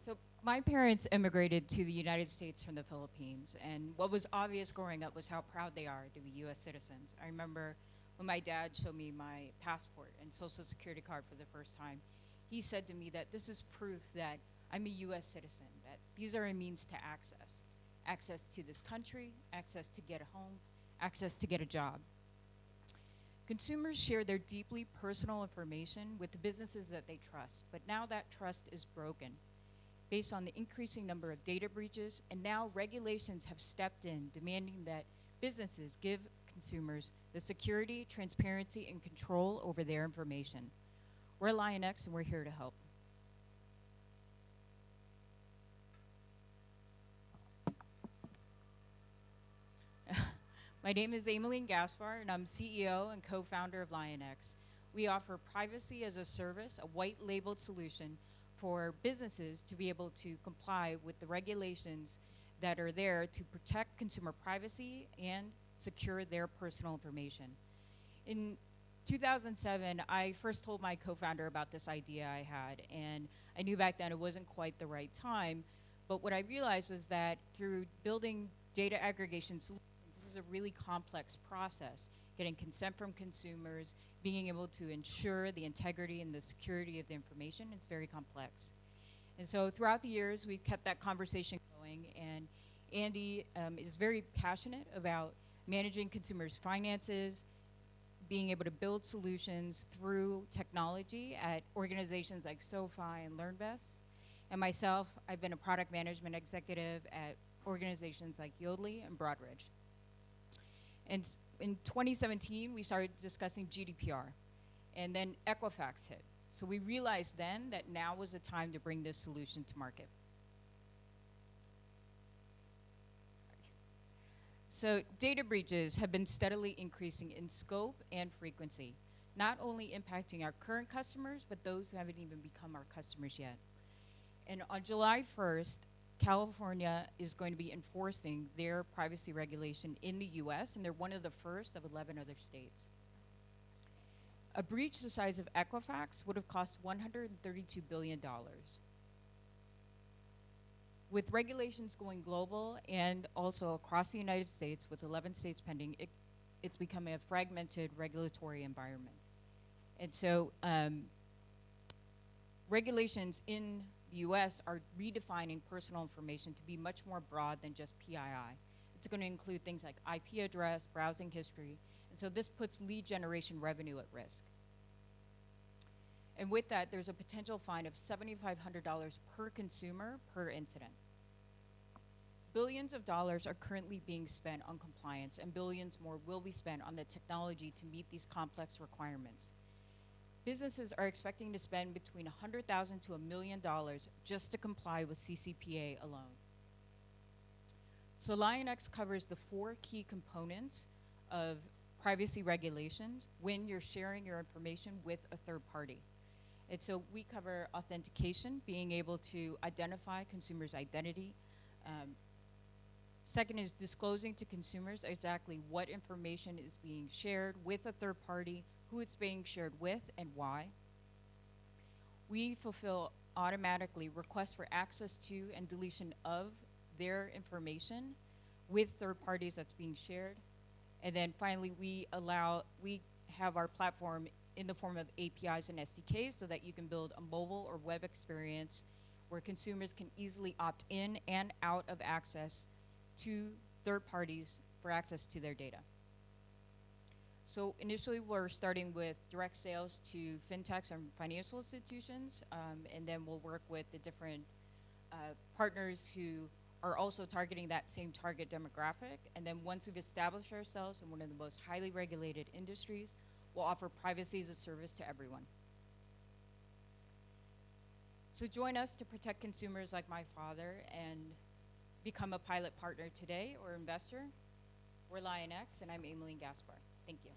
So my parents immigrated to the United States from the Philippines, and what was obvious growing up was how proud they are to be U.S. citizens. I remember when my dad showed me my passport and social security card for the first time, he said to me that this is proof that I'm a U.S. citizen, that these are a means to access. Access to this country, access to get a home, access to get a job. Consumers share their deeply personal information with the businesses that they trust, but now that trust is broken based on the increasing number of data breaches, and now regulations have stepped in, demanding that businesses give consumers the security, transparency, and control over their information. We're LionX, and we're here to help. My name is Aimeelene Gaspar, and I'm CEO and co-founder of LionX. We offer privacy as a service, a white-labeled solution for businesses to be able to comply with the regulations that are there to protect consumer privacy and secure their personal information. In 2007, I first told my co-founder about this idea I had, and I knew back then it wasn't quite the right time, but what I realized was that through building data aggregation solutions, this is a really complex process, getting consent from consumers, being able to ensure the integrity and the security of the information. It's very complex. And so throughout the years, we've kept that conversation going, and Andy is very passionate about managing consumers' finances, being able to build solutions through technology at organizations like SoFi and LearnVest. And myself, I've been a product management executive at organizations like Yodlee and Broadridge. And in 2017, we started discussing GDPR, and then Equifax hit. So we realized then that now was the time to bring this solution to market. So data breaches have been steadily increasing in scope and frequency, not only impacting our current customers, but those who haven't even become our customers yet. And on July 1st, California is going to be enforcing their privacy regulation in the US, and they're one of the first of 11 other states. A breach the size of Equifax would have cost $132 billion. With regulations going global and also across the United States, with 11 states pending, it's become a fragmented regulatory environment. And so regulations in the US are redefining personal information to be much more broad than just PII. It's going to include things like IP address, browsing history, and so this puts lead generation revenue at risk. And with that, there's a potential fine of $7,500 per consumer per incident. Billions of dollars are currently being spent on compliance, and billions more will be spent on the technology to meet these complex requirements. Businesses are expecting to spend between $100,000 to $1 million just to comply with CCPA alone. So LionX covers the 4 key components of privacy regulations when you're sharing your information with a third party. And so we cover authentication, being able to identify consumers' identity. Second is disclosing to consumers exactly what information is being shared with a third party, who it's being shared with, and why. We fulfill automatically requests for access to and deletion of their information with third parties that's being shared. And then finally, we have our platform in the form of APIs and SDKs so that you can build a mobile or web experience where consumers can easily opt in and out of access to third parties for access to their data. So initially, we're starting with direct sales to fintechs and financial institutions, and then we'll work with the different partners who are also targeting that same target demographic. And then once we've established ourselves in one of the most highly regulated industries, we'll offer privacy as a service to everyone. So join us to protect consumers like my father and become a pilot partner today or investor. We're LionX, and I'm Aimeelene Gaspar. Thank you.